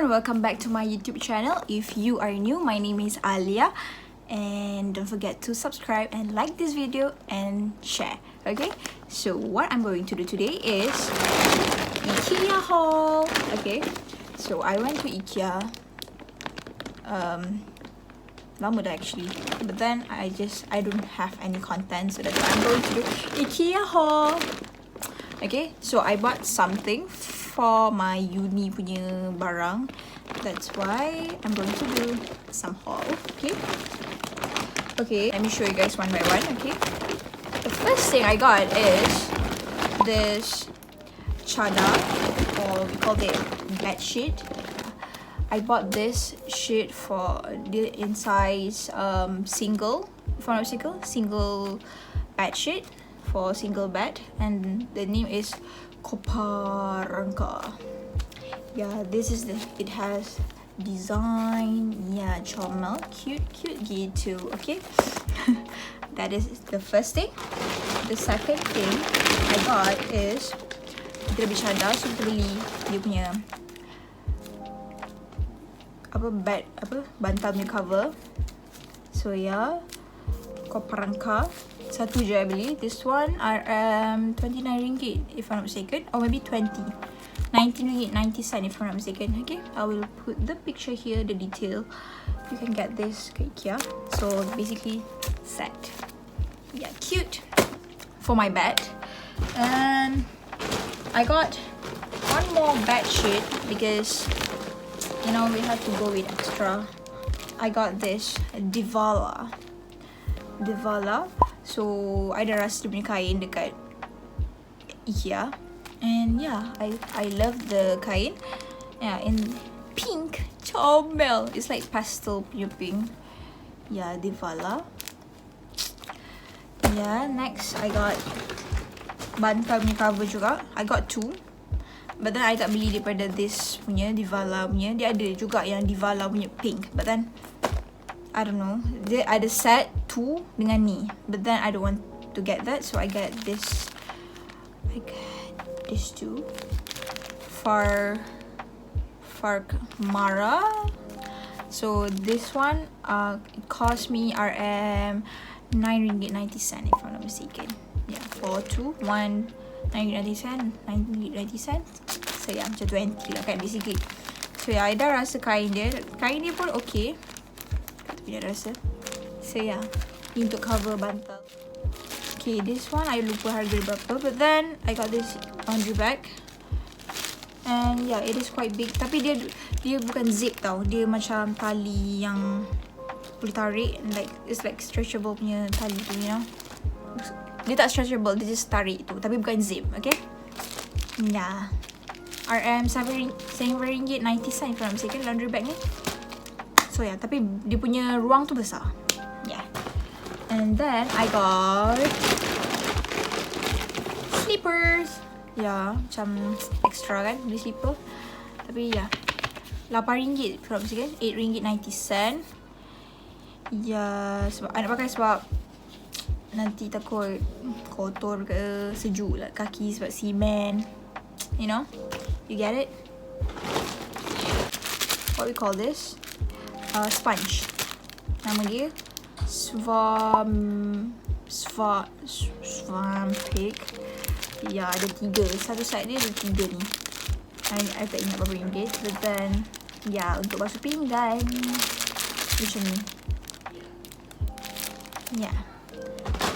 everyone, welcome back to my YouTube channel. If you are new, my name is Aleeya, and don't forget to subscribe and like this video and share. Okay, so what I'm going to do today is Ikea haul. Okay, so I went to Ikea lama dah actually, but then I don't have any content, so that's why I'm going to do Ikea haul. Okay, so I bought something for my uni punya barang. That's why I'm going to do some haul. Okay, let me show you guys one by one. Okay, the first thing I got is this chadar, or we call it bed sheet. I bought this sheet for the in size single, if I'm not mistaken, single bed sheet for single bed, and the name is KOPPARANKA. Yeah, this is it has design. Yeah, comel, cute gitu. Okay, that is the first thing. The second thing I got is kita lebih cadar, so kita beli dia punya bantal punya cover. So yeah, KOPPARANKA. Satu je I beli. This one RM29 if I'm not mistaken, or maybe 19 ringgit 90 cent if I'm not mistaken. Okay, I will put the picture here, the detail. You can get this ke Ikea. So basically set. Yeah, cute for my bed. And I got one more bed sheet because you know we have to go with extra. I got this DVALA. So I dah rasa dia punya kain dekat Ikea, and yeah, I love the kain. Yeah, in pink, comel. It's like pastel punya pink. Yeah, DVALA. Yeah, next I got bantal punya cover juga. I got two, but then I tak beli daripada this punya DVALA punya. Dia ada juga yang DVALA punya pink, but then I don't know, dia ada set 2 dengan ni, but then I don't want to get that, so I get this. I get this two. FARGMARA. So this one it cost me RM9.90 if I'm not mistaken. Yeah, for two, one 9.90, 9.90. So yeah, macam 20 lah kan basically. So yeah, I dah rasa kain dia pun okay. Tapi dah rasa. So yeah, ni untuk cover bantal. Okay, this one I lupa harga berapa, but then I got this laundry bag, and yeah, it is quite big. Tapi dia bukan zip tau, dia macam tali yang boleh tarik, like it's like stretchable punya tali tu, you know. Dia tak stretchable, dia just tarik tu, tapi bukan zip. Okay, yeah, RM7.90 if I'm mistaken, laundry bag ni. So yeah, tapi dia punya ruang tu besar. Yeah. And then I got slippers. Yeah, macam extra kan beli slipper. Tapi yeah, RM8 if I'm not mistaken, RM8.90. Yeah, sebab I nak pakai sebab nanti takut kotor ke, sejuk lah kaki sebab simen. You know? You get it? What we call this? Sponge. Nama dia SVAMPIG. Ya, ada 3. Satu set dia ada 3 ni. I tak ingat berapa ringgit. But then, ya, untuk basuh pinggan macam ni. Ya.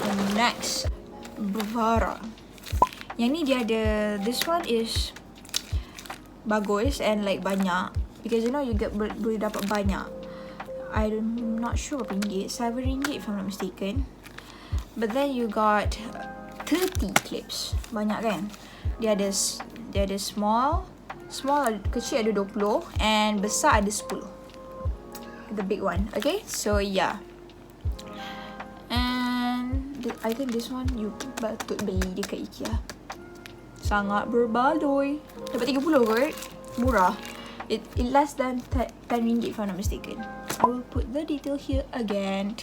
And next, BEVARA. Yang ni dia ada, this one is bagus and like banyak, because you know you boleh dapat banyak. I'm not sure berapa ringgit, RM7 if I'm not mistaken. But then you got 30 clips. Banyak kan? Dia ada small kecil ada 20, and besar ada 10. The big one. Okay, so yeah. And I think this one you patut beli dekat Ikea. Sangat berbaloi. Dapat 30 kot. Murah. It less than 10 ringgit if I'm not mistaken. I will put the detail here again,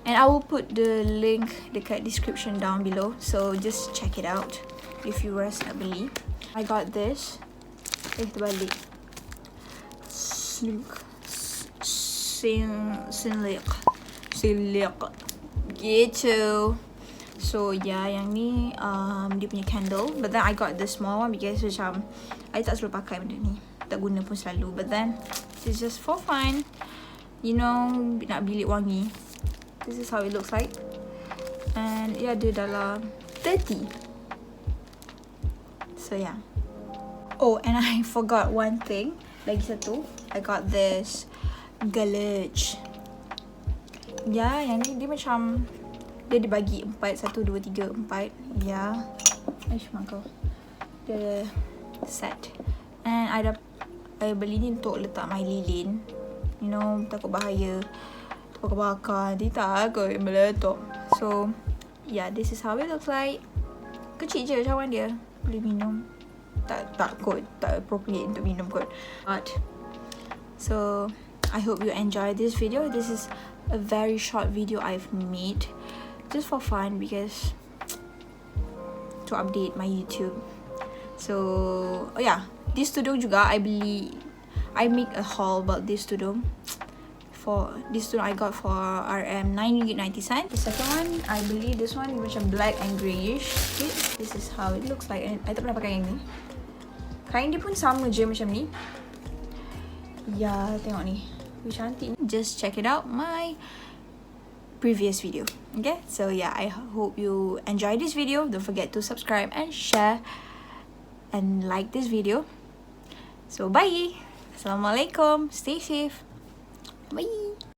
and I will put the link dekat description down below, so just check it out if you rasa nak beli. I got this. Terbalik. SINNLIG gitu. So yeah, yang ni dia punya candle, but then I got the small one because macam I tak selalu pakai benda ni, tak guna pun selalu, but then it's just for fun, you know, nak bilik wangi. This is how it looks like, and yeah, dia dalam 30. So yeah. Oh, and I forgot one thing, lagi satu, I got this GALEJ. Ya, yang ni dia macam dia dibagi 4, 1, 2, 3, 4. Ya. Aish mangkau. Dia ada set. And I beli ni untuk letak my lilin. You know, takut bahaya. Bakar-bakar. Dia takut meletup. So, yeah, this is how it looks like. Kecil je cawan dia. Boleh minum. Tak kot. Tak appropriate untuk minum kot. But, so, I hope you enjoy this video. This is a very short video I've made. Just for fun, because to update my YouTube. So, oh yeah, this tudung juga I make a haul about this tudung. For this tudung I got for RM 9.90. The second one, I believe this one macam black and greyish. Okay, this is how it looks like. And I tak pernah pakai yang ni. Kain dia pun sama je macam ni. Ya, tengok ni. Cantik. Just check it out my previous video. Okay, so yeah, I hope you enjoy this video. Don't forget to subscribe and share and like this video. So bye. Assalamualaikum. Stay safe. Bye.